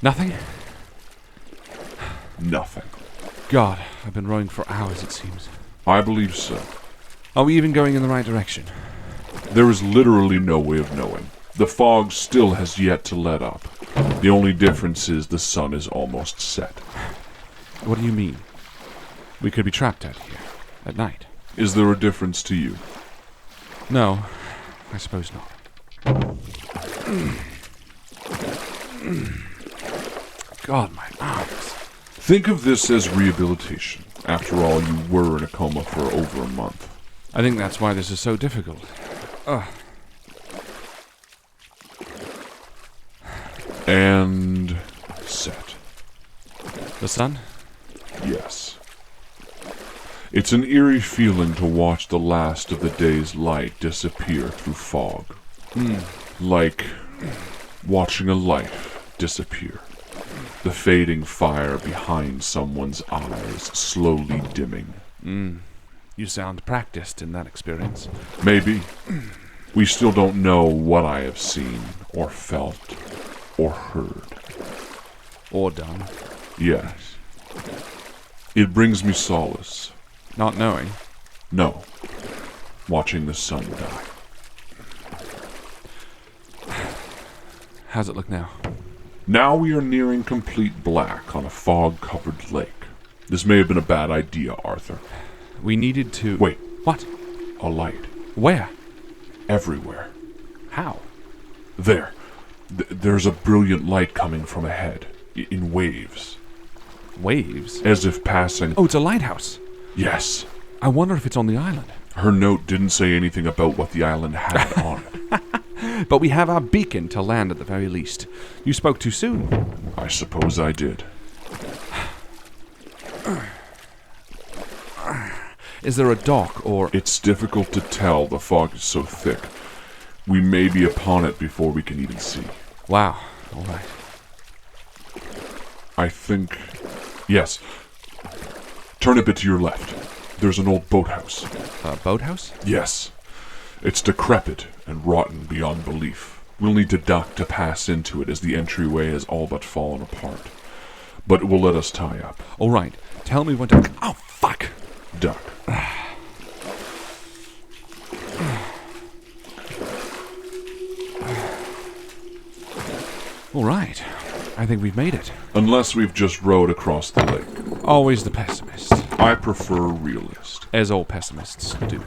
Nothing? Nothing. God, I've been rowing for hours, it seems. I believe so. Are we even going in the right direction? There is literally no way of knowing. The fog still has yet to let up. The only difference is the sun is almost set. What do you mean? We could be trapped out here, at night. Is there a difference to you? No, I suppose not. God, my arms. Think of this as rehabilitation. After all, you were in a coma for over a month. I think that's why this is so difficult. And set. The sun? Yes. It's an eerie feeling to watch the last of the day's light disappear through fog. Like watching a life disappear. The fading fire behind someone's eyes slowly dimming. You sound practiced in that experience. Maybe. We still don't know what I have seen, or felt, or heard. Or done. Yes. It brings me solace. Not knowing. No. Watching the sun die. How's it look now? Now we are nearing complete black on a fog-covered lake. This may have been a bad idea, Arthur. We needed to... Wait. What? A light. Where? Everywhere. How? There. There's a brilliant light coming from ahead. In waves. Waves? As if passing... Oh, it's a lighthouse. Yes. I wonder if it's on the island. Her note didn't say anything about what the island had on it. But we have our beacon to land at the very least. You spoke too soon. I suppose I did. Is there a dock or... It's difficult to tell. The fog is so thick. We may be upon it before we can even see. Wow. All right. I think... Yes. Turn a bit to your left. There's an old boathouse. A boathouse? Yes. It's decrepit and rotten beyond belief. We'll need to duck to pass into it as the entryway has all but fallen apart. But it will let us tie up. All right. Tell me when to... Oh, fuck! Duck. All right. I think we've made it. Unless we've just rowed across the lake. Always the pessimist. I prefer a realist. As all pessimists do.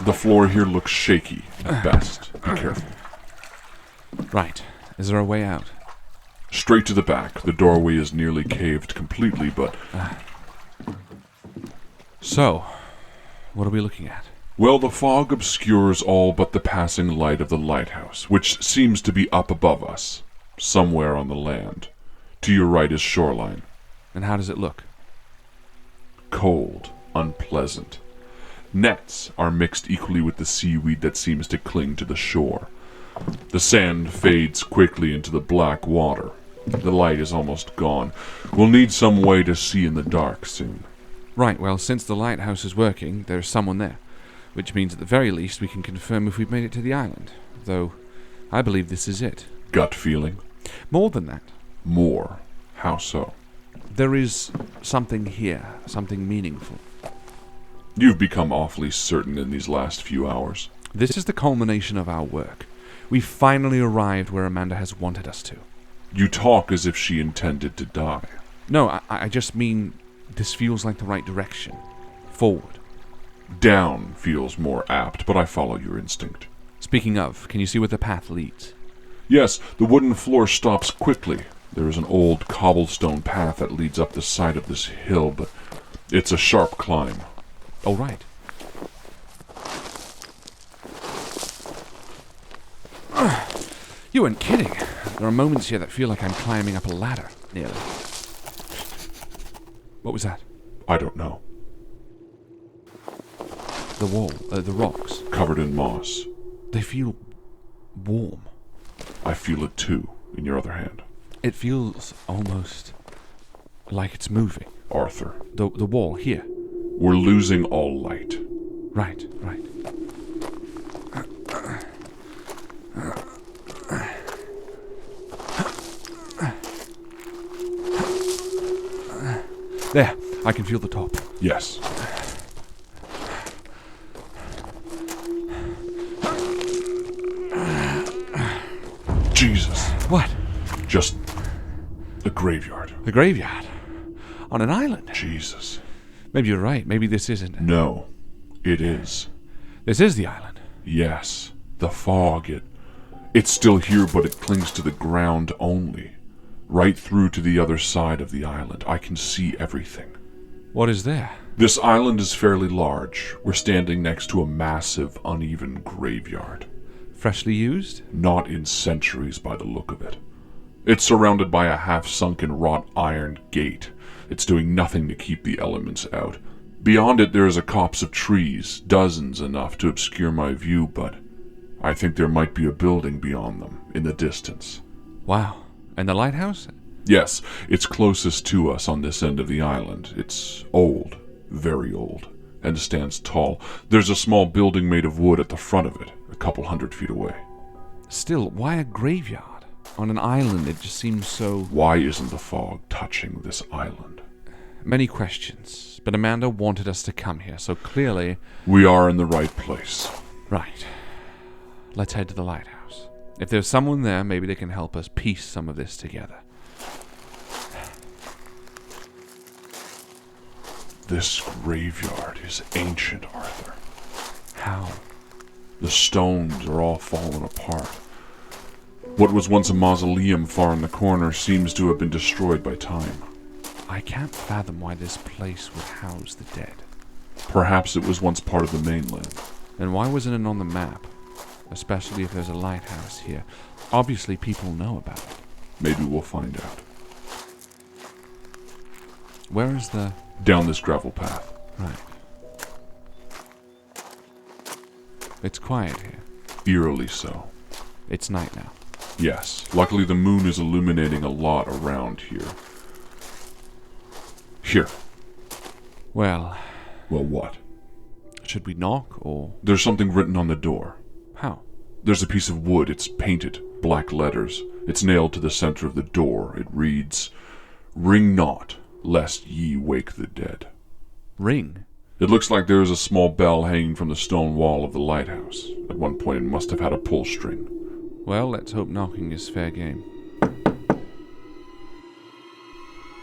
The floor here looks shaky at best. Be careful. Right. Is there a way out? Straight to the back. The doorway is nearly caved completely, but... So, what are we looking at? Well, the fog obscures all but the passing light of the lighthouse, which seems to be up above us, somewhere on the land. To your right is shoreline. And how does it look? Cold, unpleasant. Nets are mixed equally with the seaweed that seems to cling to the shore. The sand fades quickly into the black water. The light is almost gone. We'll need some way to see in the dark soon. Right, well, since the lighthouse is working, there's someone there. Which means at the very least we can confirm if we've made it to the island. Though, I believe this is it. Gut feeling? More than that. More. How so? There is something here, something meaningful. You've become awfully certain in these last few hours. This is the culmination of our work. We've finally arrived where Amanda has wanted us to. You talk as if she intended to die. No, I just mean this feels like the right direction. Forward. Down feels more apt, but I follow your instinct. Speaking of, can you see where the path leads? Yes, the wooden floor stops quickly. There is an old cobblestone path that leads up the side of this hill, but it's a sharp climb. Oh, right. You weren't kidding. There are moments here that feel like I'm climbing up a ladder, nearly. What was that? I don't know. The wall, the rocks. Covered in moss. They feel warm. I feel it too, in your other hand. It feels almost like it's moving. Arthur. The wall, here. We're losing all light. Right. There, I can feel the top. Yes. Jesus. What? Just a graveyard. The graveyard? On an island? Jesus. Maybe you're right. Maybe this isn't. No, it is. This is the island. Yes. The fog, it's still here, but it clings to the ground only. Right through to the other side of the island. I can see everything. What is there? This island is fairly large. We're standing next to a massive, uneven graveyard. Freshly used? Not in centuries by the look of it. It's surrounded by a half-sunken wrought iron gate. It's doing nothing to keep the elements out. Beyond it there is a copse of trees, dozens enough to obscure my view, but I think there might be a building beyond them, in the distance. Wow. And the lighthouse? Yes, it's closest to us on this end of the island. It's old, very old, and stands tall. There's a small building made of wood at the front of it, a couple 100 feet away. Still, why a graveyard? On an island, it just seems so... Why isn't the fog touching this island? Many questions, but Amanda wanted us to come here, so clearly... We are in the right place. Right. Let's head to the lighthouse. If there's someone there, maybe they can help us piece some of this together. This graveyard is ancient, Arthur. How? The stones are all fallen apart. What was once a mausoleum far in the corner seems to have been destroyed by time. I can't fathom why this place would house the dead. Perhaps it was once part of the mainland. And why wasn't it on the map? Especially if there's a lighthouse here. Obviously people know about it. Maybe we'll find out. Where is the... Down this gravel path. Right. It's quiet here. Eerily so. It's night now. Yes. Luckily the moon is illuminating a lot around here. Here. Well... Well, what? Should we knock, or... There's something written on the door. How? There's a piece of wood. It's painted. Black letters. It's nailed to the center of the door. It reads, "Ring not, lest ye wake the dead." Ring? It looks like there is a small bell hanging from the stone wall of the lighthouse. At one point it must have had a pull string. Well, let's hope knocking is fair game.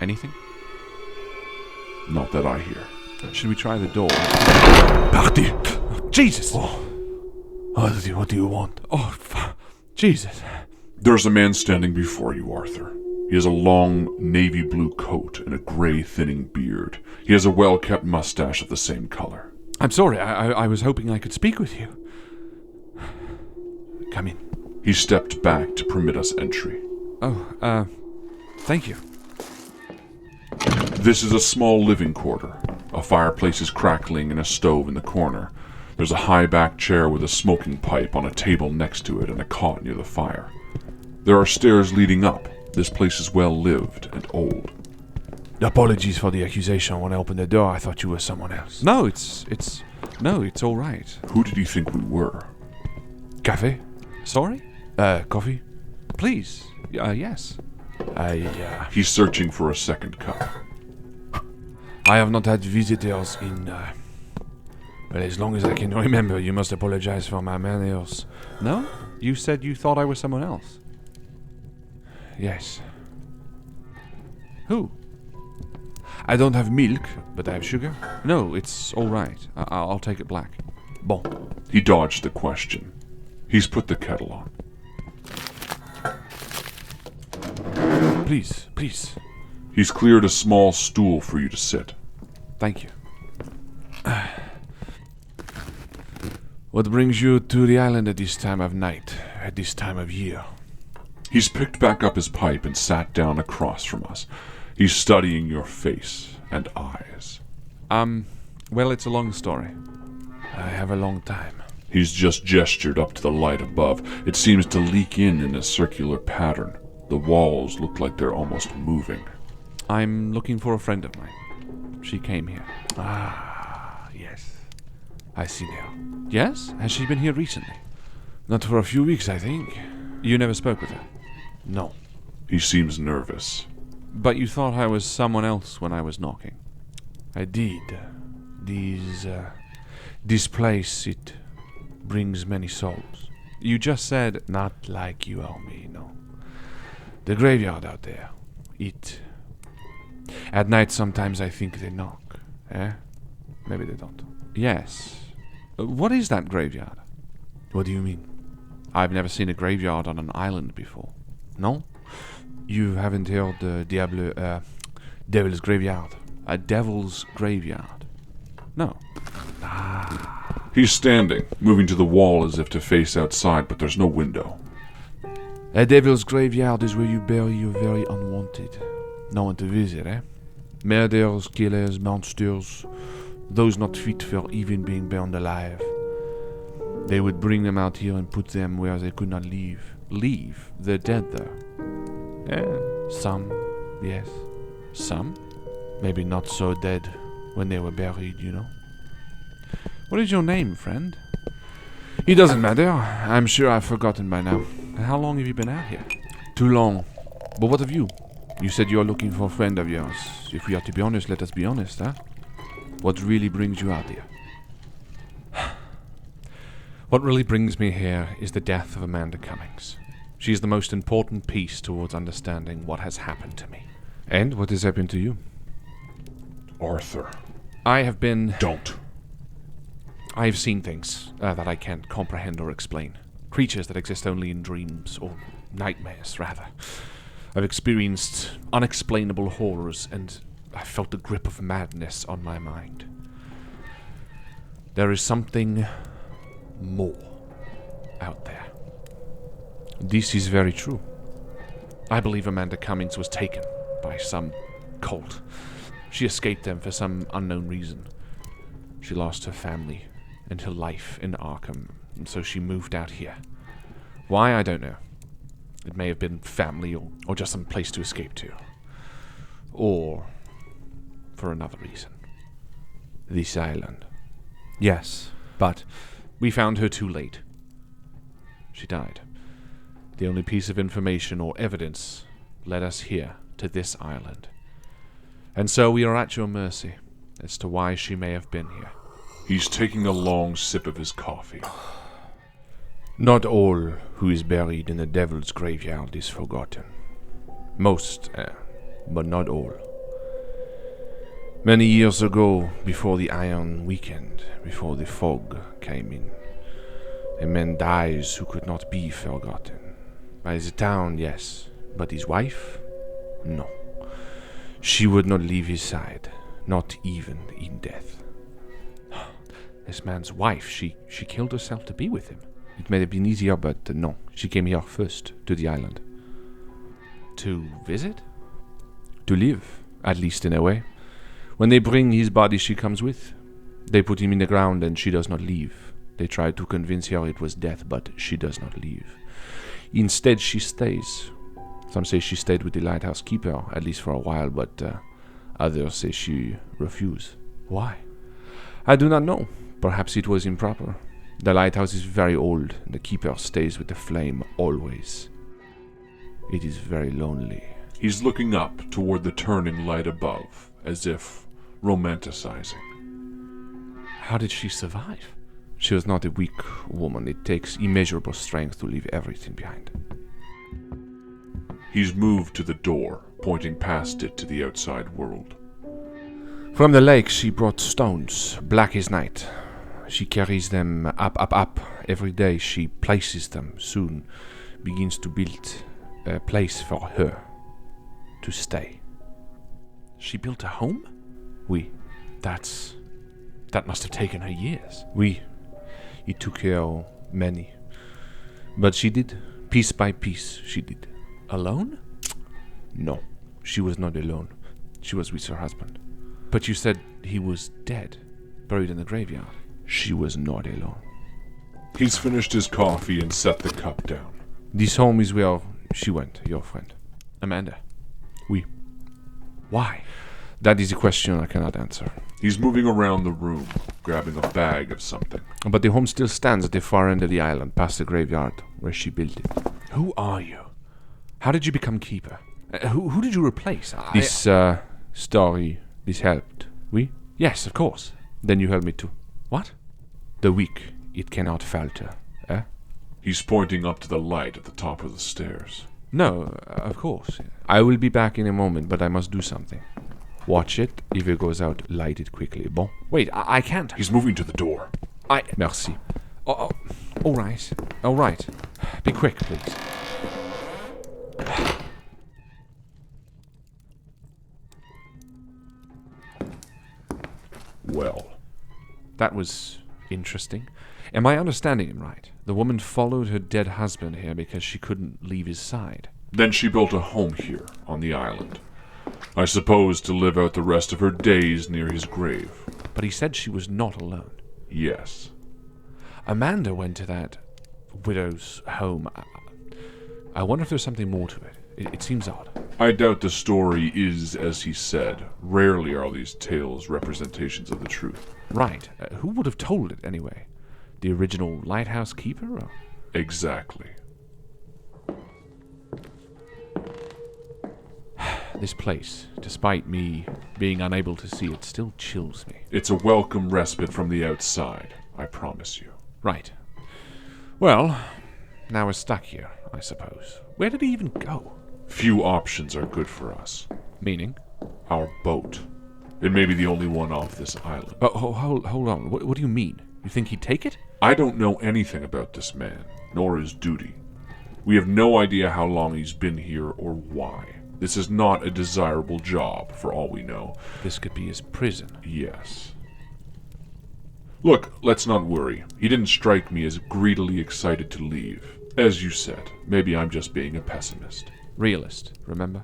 Anything? Not that I hear. Should we try the door? Party! Jesus! What do you want? Oh, Jesus. There's a man standing before you, Arthur. He has a long navy blue coat and a gray thinning beard. He has a well-kept mustache of the same color. I'm sorry, I was hoping I could speak with you. Come in. He stepped back to permit us entry. Oh, thank you. This is a small living quarter. A fireplace is crackling and a stove in the corner. There's a high-backed chair with a smoking pipe on a table next to it and a cot near the fire. There are stairs leading up. This place is well-lived and old. Apologies for the accusation. When I opened the door, I thought you were someone else. No, it's all right. Who did he think we were? Cafe? Sorry? Coffee? Please. Yes. He's searching for a second cup. I have not had visitors in, well, as long as I can remember. You must apologize for my manners. No? You said you thought I was someone else. Yes. Who? I don't have milk, but I have sugar. No, it's all right. I'll take it black. Bon. He dodged the question. He's put the kettle on. Please, please. He's cleared a small stool for you to sit. Thank you. What brings you to the island at this time of night, at this time of year? He's picked back up his pipe and sat down across from us. He's studying your face and eyes. Well, it's a long story. I have a long time. He's just gestured up to the light above. It seems to leak in a circular pattern. The walls look like they're almost moving. I'm looking for a friend of mine. She came here. Ah, yes. I see now. Yes? Has she been here recently? Not for a few weeks, I think. You never spoke with her? No. He seems nervous. But you thought I was someone else when I was knocking? I did. This place, it brings many souls. You just said... Not like you or me, no. The graveyard out there, At night, sometimes I think they knock. Maybe they don't. Yes. What is that graveyard? What do you mean? I've never seen a graveyard on an island before. No? You haven't heard the Devil's Graveyard? A devil's graveyard? No. He's standing, moving to the wall as if to face outside, but there's no window. A Devil's Graveyard is where you bury your very unwanted. No one to visit, Murderers, killers, monsters, those not fit for even being burned alive. They would bring them out here and put them where they could not leave. Leave? They're dead, though. Some, yes. Some? Maybe not so dead when they were buried, you know. What is your name, friend? It doesn't matter. I'm sure I've forgotten by now. How long have you been out here? Too long. But what of you? You said you're looking for a friend of yours. If we are to be honest, let us be honest, What really brings you out here? What really brings me here is the death of Amanda Cummings. She is the most important piece towards understanding what has happened to me. And what has happened to you? Arthur. I have been... Don't. I have seen things that I can't comprehend or explain. Creatures that exist only in dreams, or nightmares, rather. I've experienced unexplainable horrors, and I felt the grip of madness on my mind. There is something more out there. This is very true. I believe Amanda Cummings was taken by some cult. She escaped them for some unknown reason. She lost her family and her life in Arkham, and so she moved out here. Why, I don't know. It may have been family or just some place to escape to. Or for another reason. This island. Yes, but we found her too late. She died. The only piece of information or evidence led us here to this island. And so we are at your mercy as to why she may have been here. He's taking a long sip of his coffee. Not all who is buried in the Devil's Graveyard is forgotten. Most, but not all. Many years ago, before the Iron Weekend, before the fog came in, a man dies who could not be forgotten. By the town, yes, but his wife? No. She would not leave his side, not even in death. This man's wife, she killed herself to be with him. It may have been easier, but no. She came here first, to the island. To visit? To live, at least in a way. When they bring his body, she comes with. They put him in the ground and she does not leave. They tried to convince her it was death, but she does not leave. Instead, she stays. Some say she stayed with the lighthouse keeper, at least for a while, but others say she refused. Why? I do not know. Perhaps it was improper. The lighthouse is very old, and the keeper stays with the flame always. It is very lonely. He's looking up toward the turning light above, as if romanticizing. How did she survive? She was not a weak woman. It takes immeasurable strength to leave everything behind. He's moved to the door, pointing past it to the outside world. From the lake she brought stones, black as night. She carries them up. Every day she places them, soon begins to build a place for her to stay. She built a home? Oui. That must have taken her years. Oui. It took her many. But she did. Piece by piece, she did. Alone? No. She was not alone. She was with her husband. But you said he was dead, buried in the graveyard. She was not alone. He's finished his coffee and set the cup down. This home is where she went, your friend. Amanda? Oui. Why? That is a question I cannot answer. He's moving around the room, grabbing a bag of something. But the home still stands at the far end of the island, past the graveyard, where she built it. Who are you? How did you become keeper? Who did you replace? This story, this helped, oui? Yes, of course. Then you help me too. What? The weak, it cannot falter, eh? He's pointing up to the light at the top of the stairs. No, of course. I will be back in a moment, but I must do something. Watch it. If it goes out, light it quickly. Bon. Wait, I can't. He's moving to the door. Merci. Oh, all right. All right. Be quick, please. Well, That was interesting. Am I understanding him right? The woman followed her dead husband here because she couldn't leave his side. then she built a home here on the island. I suppose to live out the rest of her days near his grave. But he said she was not alone. Yes. Amanda went to that widow's home. I wonder if there's something more to it. It seems odd. I doubt the story is as he said. Rarely are these tales representations of the truth. Right. Who would have told it anyway? The original lighthouse keeper? Or? Exactly. This place, despite me being unable to see it, still chills me. It's a welcome respite from the outside, I promise you. Right. Well, now we're stuck here, I suppose. Where did he even go? Few options are good for us. Meaning? Our boat. It may be the only one off this island. Oh, hold on. What do you mean? You think he'd take it? I don't know anything about this man, nor his duty. We have no idea how long he's been here or why. This is not a desirable job, for all we know. This could be his prison. Yes. Look, let's not worry. He didn't strike me as greedily excited to leave. As you said, maybe I'm just being a pessimist. Realist, remember?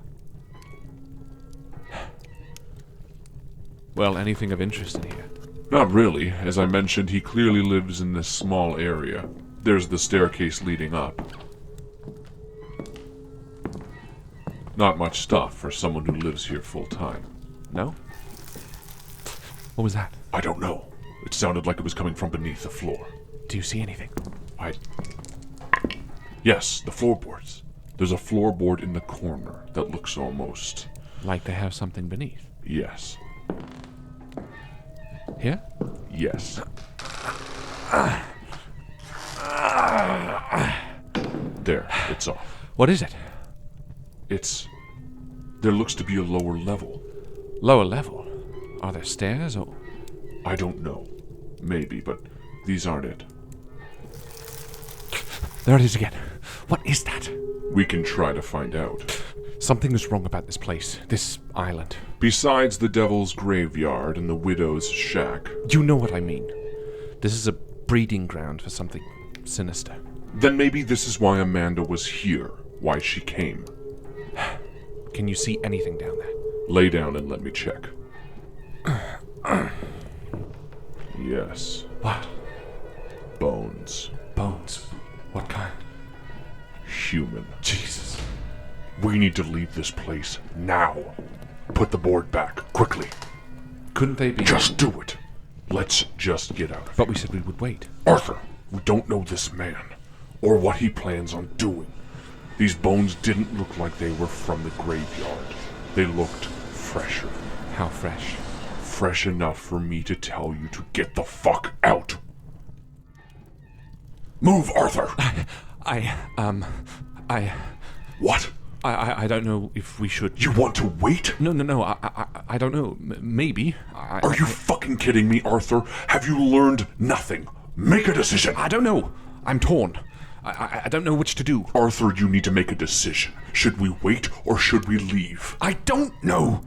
Well, anything of interest in here? Not really. As I mentioned, he clearly lives in this small area. There's the staircase leading up. Not much stuff for someone who lives here full time. No? What was that? I don't know. It sounded like it was coming from beneath the floor. Do you see anything? Yes, the floorboards. There's a floorboard in the corner that looks almost... Like they have something beneath. Yes. Here? Yes. There, it's off. What is it? There looks to be a lower level. Lower level? Are there stairs or... I don't know. Maybe, but these aren't it. There it is again. What is that? We can try to find out. Something is wrong about this place, this island. Besides the devil's graveyard and the widow's shack... You know what I mean. This is a breeding ground for something sinister. Then maybe this is why Amanda was here, why she came. Can you see anything down there? Lay down and let me check. Yes. What? Bones. Bones. What kind? Human. Jesus. We need to leave this place now. Put the board back, quickly. Couldn't they be... Just do it. Let's just get out of here. But we said we would wait. Arthur, we don't know this man, or what he plans on doing. These bones didn't look like they were from the graveyard. They looked fresher. How fresh? Fresh enough for me to tell you to get the fuck out. Move, Arthur! What? I don't know if we should... You want to wait? No, I don't know. Maybe. Are you fucking kidding me, Arthur? Have you learned nothing? Make a decision! I don't know. I'm torn. I don't know which to do. Arthur, you need to make a decision. Should we wait or should we leave? I don't know.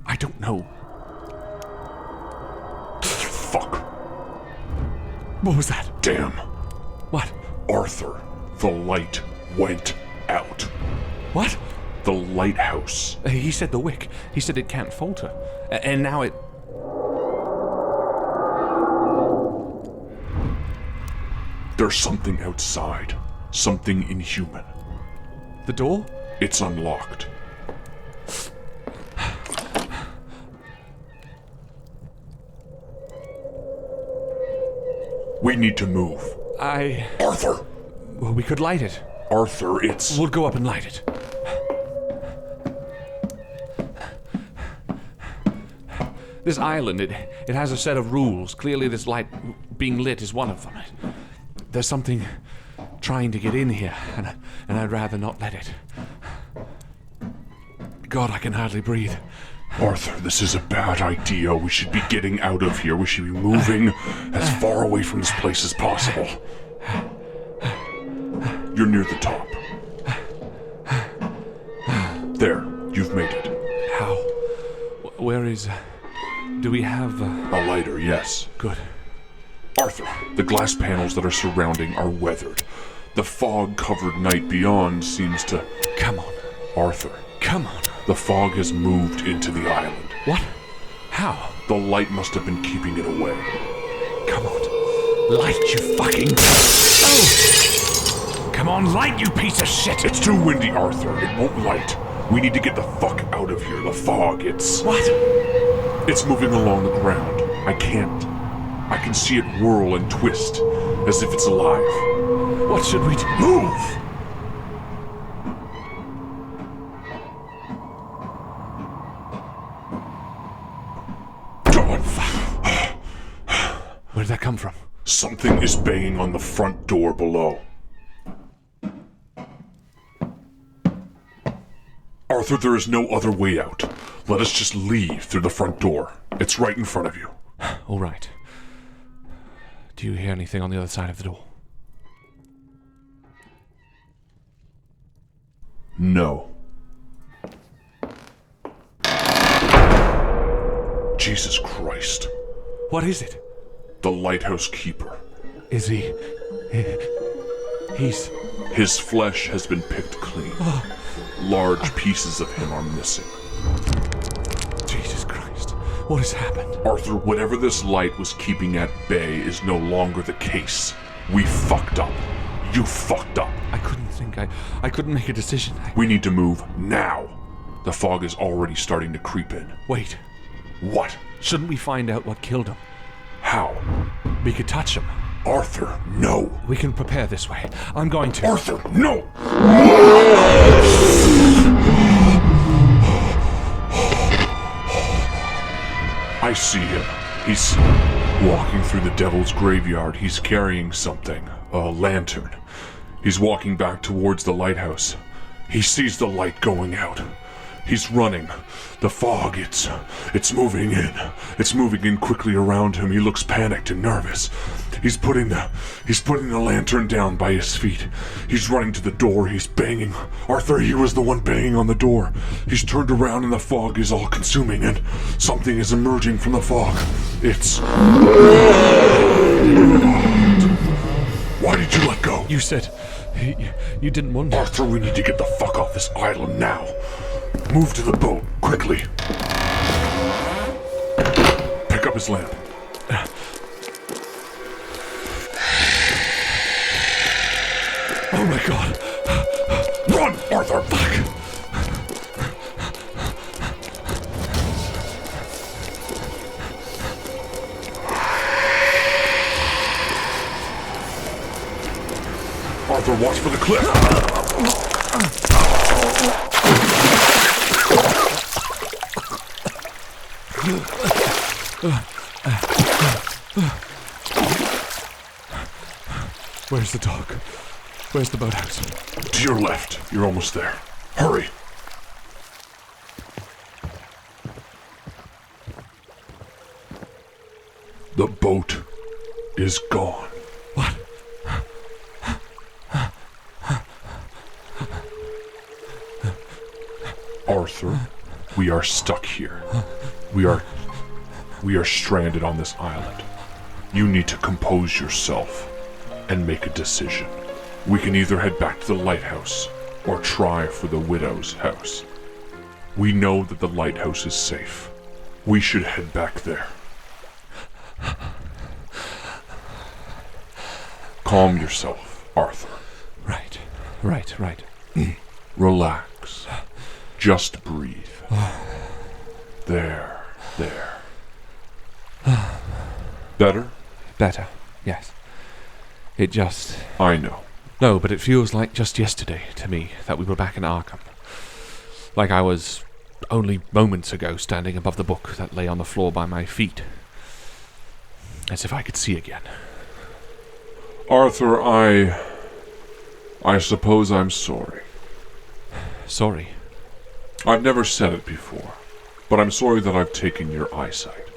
I don't know. Fuck. What was that? Damn. What? Arthur, the light went out. What? The lighthouse. He said the wick. He said it can't falter. And now it... There's something outside. Something inhuman. The door? It's unlocked. We need to move. Arthur! Well, we could light it. Arthur, it's... We'll go up and light it. This island, it has a set of rules. Clearly this light being lit is one of them. There's something trying to get in here, and I'd rather not let it. God, I can hardly breathe. Arthur, this is a bad idea. We should be getting out of here. We should be moving as far away from this place as possible. You're near the top. There, you've made it. How? Where is... do we have... A lighter, yes. Good. Arthur, the glass panels that are surrounding are weathered. The fog-covered night beyond seems to... Come on. Arthur. Come on. The fog has moved into the island. What? How? The light must have been keeping it away. Come on. Light, you fucking... Oh! Come on, light, you piece of shit! It's too windy, Arthur. It won't light. We need to get the fuck out of here. The fog, it's... What? It's moving along the ground. I can see it whirl and twist, as if it's alive. What should we do? Move! Where did that come from? Something is banging on the front door below. Arthur, there is no other way out. Let us just leave through the front door. It's right in front of you. All right. Do you hear anything on the other side of the door? No. Jesus Christ. What is it? The lighthouse keeper. Is he... He's... His flesh has been picked clean. Large pieces of him are missing. Jesus Christ. What has happened? Arthur, whatever this light was keeping at bay is no longer the case. We fucked up. You fucked up. I couldn't think. I couldn't make a decision. We need to move now. The fog is already starting to creep in. Wait. What? Shouldn't we find out what killed him? How? We could touch him. Arthur, no. We can prepare this way. I'm going to. Arthur, no! I see him. He's walking through the devil's graveyard. He's carrying something. A lantern. He's walking back towards the lighthouse. He sees the light going out. He's running. The fog, it's moving in. It's moving in quickly around him. He looks panicked and nervous. He's putting the lantern down by his feet. He's running to the door. He's banging. Arthur, he was the one banging on the door. He's turned around and the fog is all consuming and something is emerging from the fog. It's... Why did you let go? You said... You didn't want... Arthur, we need to get the fuck off this island now. Move to the boat, quickly. Pick up his lamp. Oh my God. Run, Arthur! Fuck. Arthur, watch for the cliff! Where's the dog? Where's the boathouse? To your left. You're almost there. Hurry! The boat is gone. What? Arthur, we are stuck here. We are stranded on this island. You need to compose yourself and make a decision. We can either head back to the lighthouse or try for the widow's house. We know that the lighthouse is safe. We should head back there. Calm yourself, Arthur. Right. Relax. Just breathe. There. Better? Better, yes. It just... I know. No, but it feels like just yesterday to me that we were back in Arkham. Like I was only moments ago standing above the book that lay on the floor by my feet. As if I could see again. Arthur, I suppose I'm sorry. Sorry. I've never said it before, but I'm sorry that I've taken your eyesight.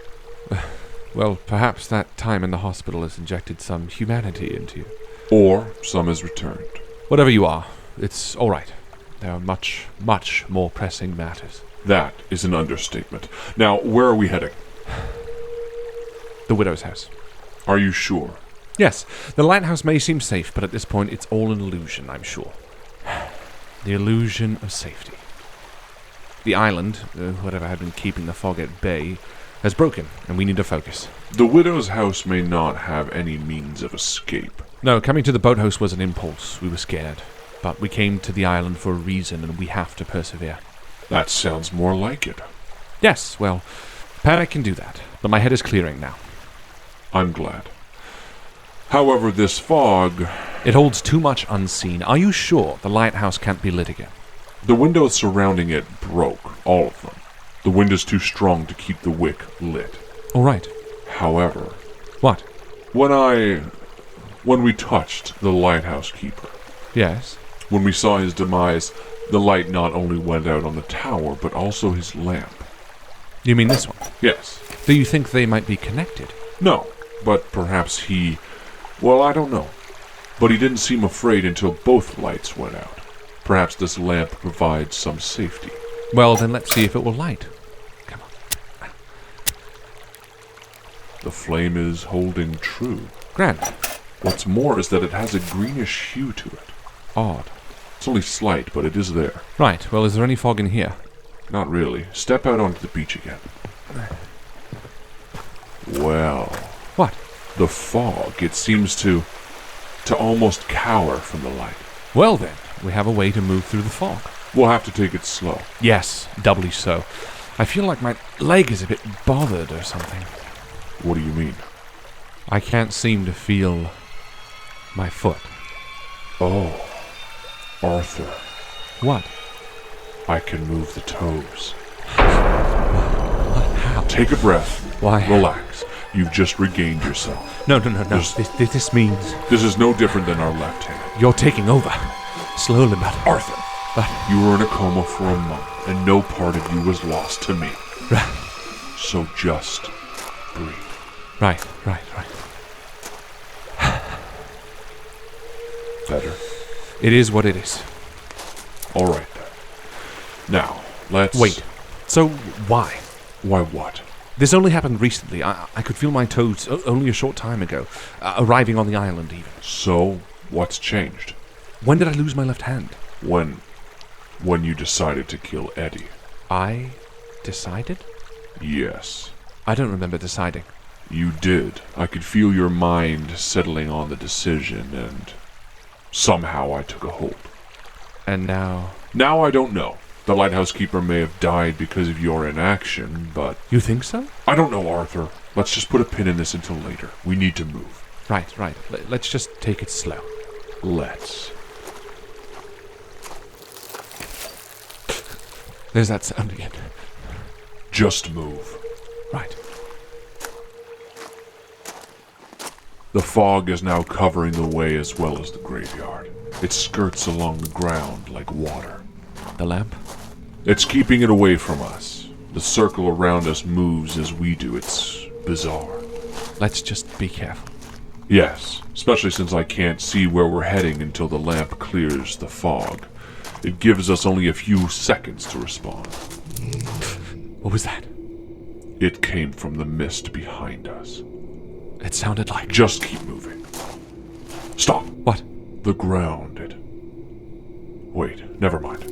Well, perhaps that time in the hospital has injected some humanity into you. Or some has returned. Whatever you are, it's all right. There are much, much more pressing matters. That is an understatement. Now, where are we heading? The widow's house. Are you sure? Yes, the lighthouse may seem safe, but at this point it's all an illusion, I'm sure. The illusion of safety. The island, whatever had been keeping the fog at bay, has broken, and we need to focus. The widow's house may not have any means of escape. No, coming to the boathouse was an impulse. We were scared. But we came to the island for a reason, and we have to persevere. That sounds more like it. Yes, well, panic can do that, but my head is clearing now. I'm glad. However, this fog... It holds too much unseen. Are you sure the lighthouse can't be lit again? The windows surrounding it broke, all of them. The wind is too strong to keep the wick lit. All right. However... What? When we touched the lighthouse keeper... Yes? When we saw his demise, the light not only went out on the tower, but also his lamp. You mean this one? Yes. Do you think they might be connected? No, but perhaps he... Well, I don't know. But he didn't seem afraid until both lights went out. Perhaps this lamp provides some safety. Well, then let's see if it will light. Come on. The flame is holding true. Grand. What's more is that it has a greenish hue to it. Odd. It's only slight, but it is there. Right, well, is there any fog in here? Not really. Step out onto the beach again. Well... What? The fog, it seems to almost cower from the light. Well then, we have a way to move through the fog. We'll have to take it slow. Yes, doubly so. I feel like my leg is a bit bothered or something. What do you mean? I can't seem to feel my foot. Oh, Arthur. What? I can move the toes. How? Take a breath. Why? Relax. You've just regained yourself. No. This means... This is no different than our left hand. You're taking over. Slowly, but... Arthur, But... you were in a coma for a month, and no part of you was lost to me. So just breathe. Right. Better? It is what it is. All right, then. Now, let's... Wait. So, why? Why what? This only happened recently. I could feel my toes only a short time ago. Arriving on the island, even. So, what's changed? When did I lose my left hand? When you decided to kill Eddie. I decided? Yes. I don't remember deciding. You did. I could feel your mind settling on the decision, and somehow I took a hold. And now... Now I don't know. The lighthouse keeper may have died because of your inaction, but... You think so? I don't know, Arthur. Let's just put a pin in this until later. We need to move. Right. Let's just take it slow. Let's. There's that sound again. Just move. Right. The fog is now covering the way as well as the graveyard. It skirts along the ground like water. The lamp? It's keeping it away from us. The circle around us moves as we do. It's bizarre. Let's just be careful. Yes, especially since I can't see where we're heading until the lamp clears the fog. It gives us only a few seconds to respond. What was that? It came from the mist behind us. It sounded like... Just keep moving. Stop. What? The ground. Wait, never mind.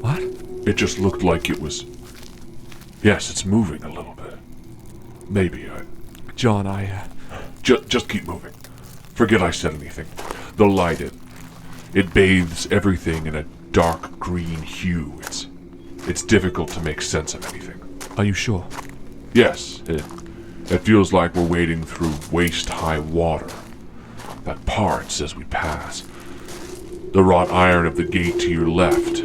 What? It just looked like it was... Yes, it's moving a little bit. Maybe John, Just keep moving. Forget I said anything. The light, it bathes everything in a dark green hue. It's difficult to make sense of anything. Are you sure? Yes, it feels like we're wading through waist-high water that parts as we pass. The wrought iron of the gate to your left,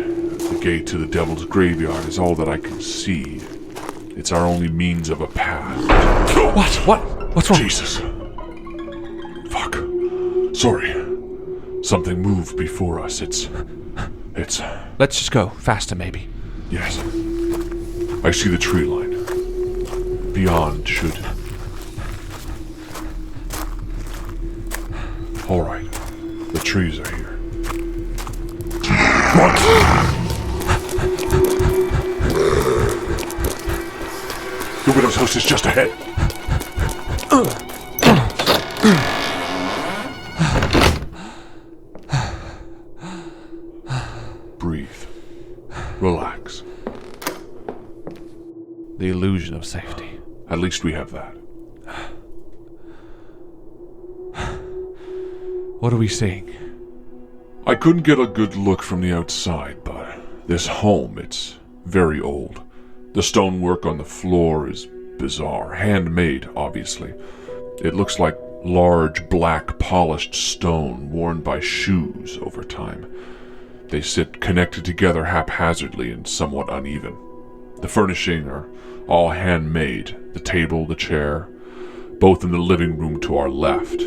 The gate to the Devil's Graveyard is all that I can see. It's our only means of a path. What's wrong? Jesus. Fuck. Sorry. Something moved before us. It's... Let's just go. Faster, maybe. Yes. I see the tree line. Beyond should... All right. The trees are here. What? The widow's house is just ahead. Breathe. Relax. The illusion of safety. At least we have that. What are we seeing? I couldn't get a good look from the outside, but this home, it's very old. The stonework on the floor is bizarre. Handmade, obviously. It looks like large, black, polished stone worn by shoes over time. They sit connected together haphazardly and somewhat uneven. The furnishing are all handmade. The table, the chair, both in the living room to our left.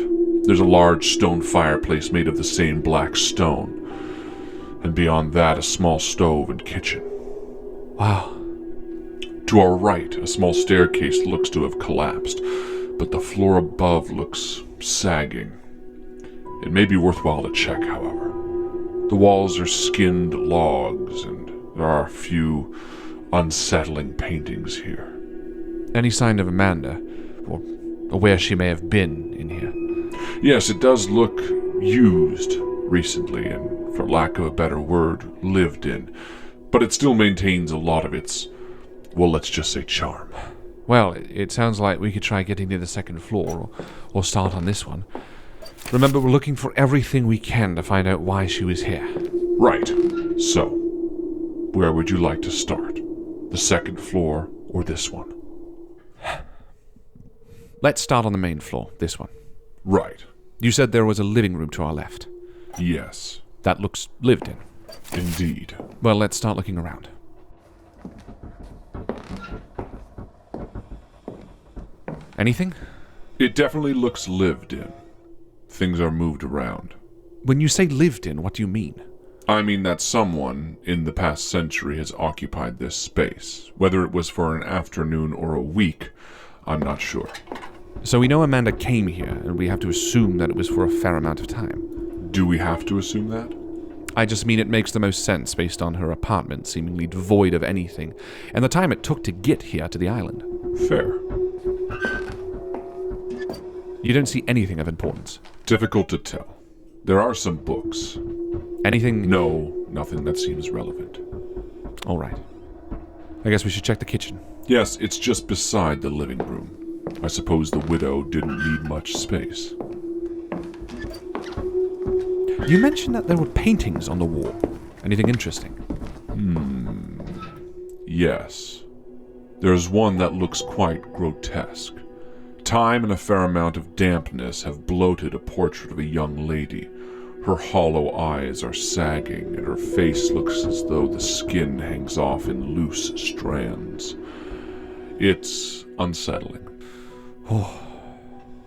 There's a large stone fireplace made of the same black stone. And beyond that, a small stove and kitchen. Wow. To our right, a small staircase looks to have collapsed, but the floor above looks sagging. It may be worthwhile to check, however. The walls are skinned logs, and there are a few unsettling paintings here. Any sign of Amanda, or where she may have been in here? Yes, it does look used recently, and for lack of a better word, lived in. But it still maintains a lot of its, well, let's just say charm. Well, it sounds like we could try getting to the second floor, or start on this one. Remember, we're looking for everything we can to find out why she was here. Right. So, where would you like to start? The second floor or this one? Let's start on the main floor, this one. Right. You said there was a living room to our left. Yes. That looks lived in. Indeed. Well, let's start looking around. Anything? It definitely looks lived in. Things are moved around. When you say lived in, what do you mean? I mean that someone in the past century has occupied this space. Whether it was for an afternoon or a week, I'm not sure. So we know Amanda came here, and we have to assume that it was for a fair amount of time. Do we have to assume that? I just mean it makes the most sense based on her apartment seemingly devoid of anything, and the time it took to get here to the island. Fair. You don't see anything of importance. Difficult to tell. There are some books. Anything? No, nothing that seems relevant. All right. I guess we should check the kitchen. Yes, it's just beside the living room. I suppose the widow didn't need much space. You mentioned that there were paintings on the wall. Anything interesting? Yes. There's one that looks quite grotesque. Time and a fair amount of dampness have bloated a portrait of a young lady. Her hollow eyes are sagging, and her face looks as though the skin hangs off in loose strands. It's unsettling. Oh,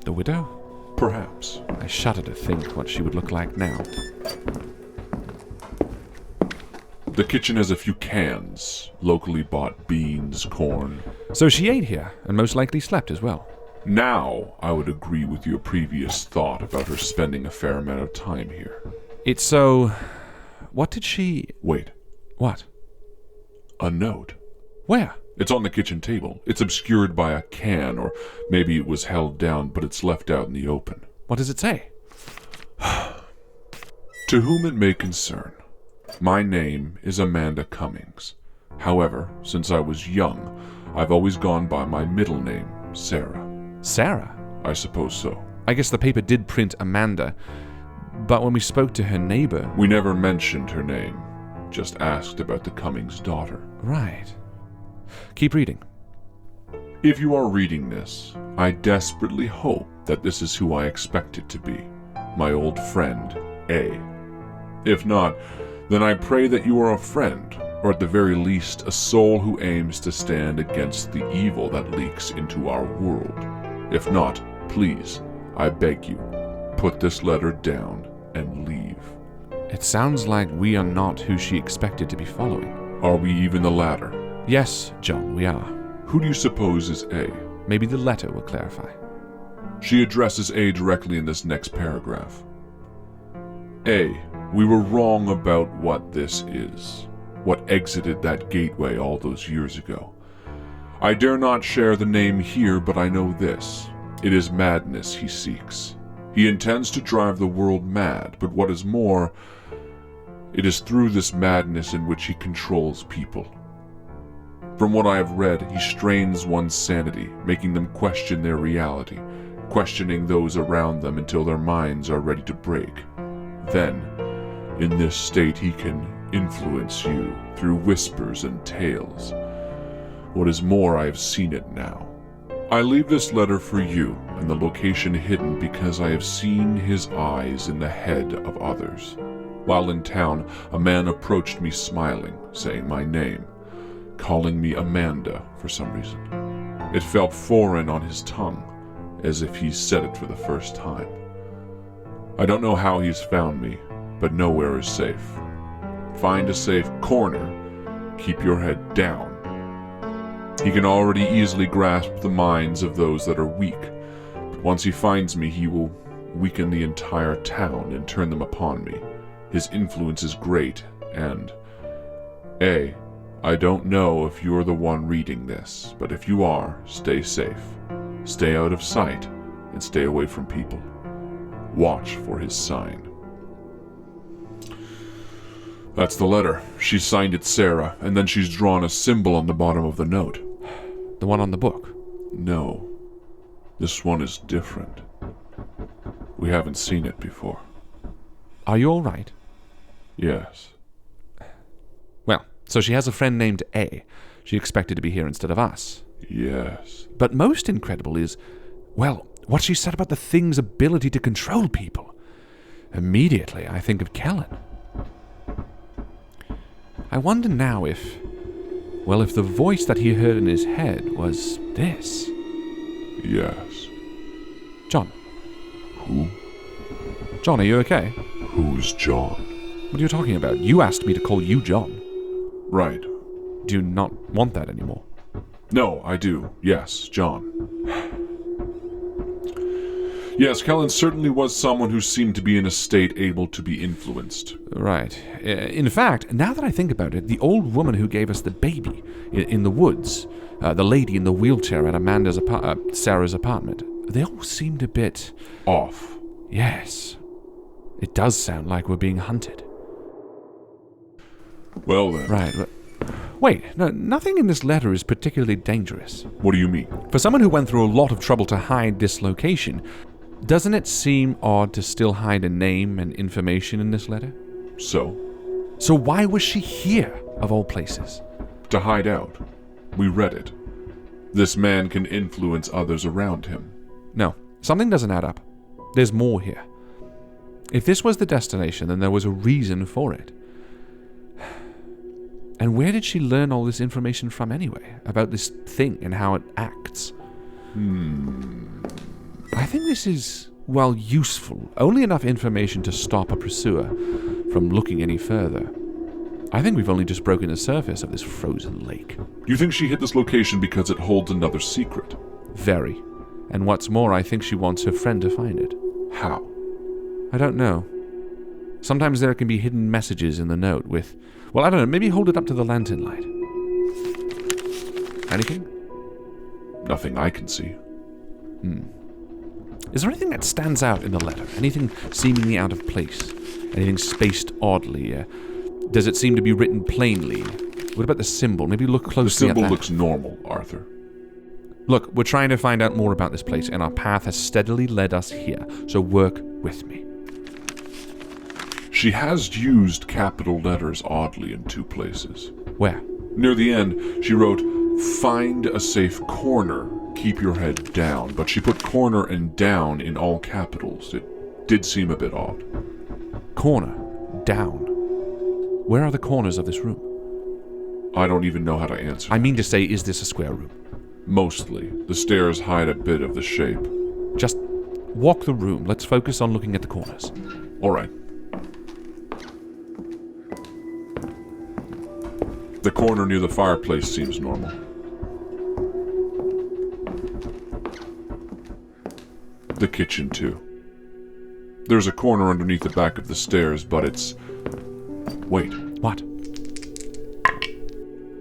the widow? Perhaps. I shudder to think what she would look like now. The kitchen has a few cans, locally bought beans, corn. So she ate here, and most likely slept as well. Now, I would agree with your previous thought about her spending a fair amount of time here. It's so... What did she... Wait. What? A note. Where? It's on the kitchen table. It's obscured by a can, or maybe it was held down, but it's left out in the open. What does it say? To whom it may concern, my name is Amanda Cummings. However, since I was young, I've always gone by my middle name, Sarah. Sarah? I suppose so. I guess the paper did print Amanda, but when we spoke to her neighbor... We never mentioned her name, just asked about the Cummings daughter. Right. Keep reading. If you are reading this, I desperately hope that this is who I expect it to be, my old friend, A. If not, then I pray that you are a friend, or at the very least, a soul who aims to stand against the evil that leaks into our world. If not, please, I beg you, put this letter down and leave. It sounds like we are not who she expected to be following. Are we even the latter? Yes, John, we are. Who do you suppose is A? Maybe the letter will clarify. She addresses A directly in this next paragraph. A, we were wrong about what this is, what exited that gateway all those years ago. I dare not share the name here, but I know this. It is madness he seeks. He intends to drive the world mad, but what is more, it is through this madness in which he controls people. From what I have read, he strains one's sanity, making them question their reality, questioning those around them until their minds are ready to break. Then, in this state, he can influence you through whispers and tales. What is more, I have seen it now. I leave this letter for you, and the location hidden because I have seen his eyes in the head of others. While in town, a man approached me smiling, saying my name, calling me Amanda for some reason. It felt foreign on his tongue, as if he said it for the first time. I don't know how he's found me, but nowhere is safe. Find a safe corner, keep your head down. He can already easily grasp the minds of those that are weak, but once he finds me, he will weaken the entire town and turn them upon me. His influence is great, and A, I don't know if you're the one reading this, but if you are, stay safe. Stay out of sight, and stay away from people. Watch for his sign. That's the letter. She signed it Sarah, and then she's drawn a symbol on the bottom of the note. The one on the book? No. This one is different. We haven't seen it before. Are you all right? Yes. Well, so she has a friend named A. She expected to be here instead of us. Yes. But most incredible is, well, what she said about the thing's ability to control people. Immediately, I think of Kellen. I wonder now if the voice that he heard in his head was this. Yes. John. Who? John, are you okay? Who's John? What are you talking about? You asked me to call you John. Right. Do you not want that anymore? No, I do. Yes, John. Yes, Kellen certainly was someone who seemed to be in a state able to be influenced. Right. In fact, now that I think about it, the old woman who gave us the baby in the woods, the lady in the wheelchair at Sarah's apartment, they all seemed a bit... off. Yes. It does sound like we're being hunted. Well then. Right. Wait, no, nothing in this letter is particularly dangerous. What do you mean? For someone who went through a lot of trouble to hide this location, doesn't it seem odd to still hide a name and information in this letter? So why was she here, of all places? to hide out. We read it. This man can influence others around him. No, something doesn't add up. There's more here. If this was the destination, then there was a reason for it. And where did she learn all this information from anyway, about this thing and how it acts? I think this is, while useful, only enough information to stop a pursuer from looking any further. I think we've only just broken the surface of this frozen lake. You think she hit this location because it holds another secret? Very. And what's more, I think she wants her friend to find it. How? I don't know. Sometimes there can be hidden messages in the note with... Well, I don't know, maybe hold it up to the lantern light. Anything? Nothing I can see. Is there anything that stands out in the letter? Anything seemingly out of place? Anything spaced oddly? Does it seem to be written plainly? What about the symbol? Maybe look The closely at that. symbol looks normal, Arthur. Look, we're trying to find out more about this place, and our path has steadily led us here, so work with me. She has used capital letters oddly in two places. Where? Near the end, she wrote, "Find a safe corner, keep your head down," but she put corner and down in all capitals. It did seem a bit odd. Corner. Down. Where are the corners of this room? I don't even know how to answer. I mean to say, is this a square room? Mostly. The stairs hide a bit of the shape. Just walk the room. Let's focus on looking at the corners. All right. The corner near the fireplace seems normal. The kitchen, too. There's a corner underneath the back of the stairs, but it's... Wait. What?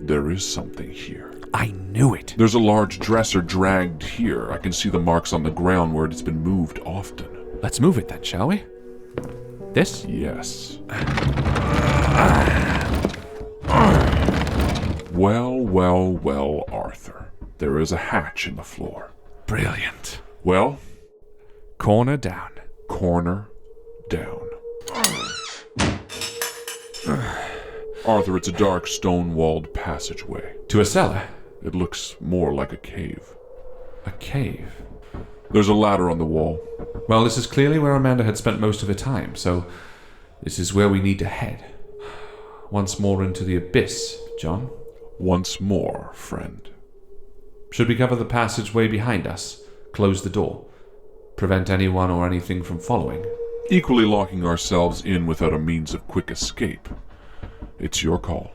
There is something here. I knew it. There's a large dresser dragged here. I can see the marks on the ground where it's been moved often. Let's move it then, shall we? This? Yes. Well, Arthur. There is a hatch in the floor. Brilliant. Well, Corner down. corner down. Arthur, it's a dark stone-walled passageway. To a cellar. It looks more like a cave. A cave. There's a ladder on the wall. Well, this is clearly where Amanda had spent most of her time, so this is where we need to head. Once more into the abyss, John. Once more, friend. Should we cover the passageway behind us? Close the door? Prevent anyone or anything from following? Equally locking ourselves in without a means of quick escape. It's your call.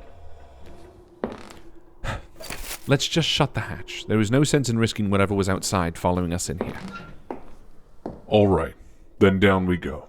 Let's just shut the hatch. There is no sense in risking whatever was outside following us in here. All right, then down we go.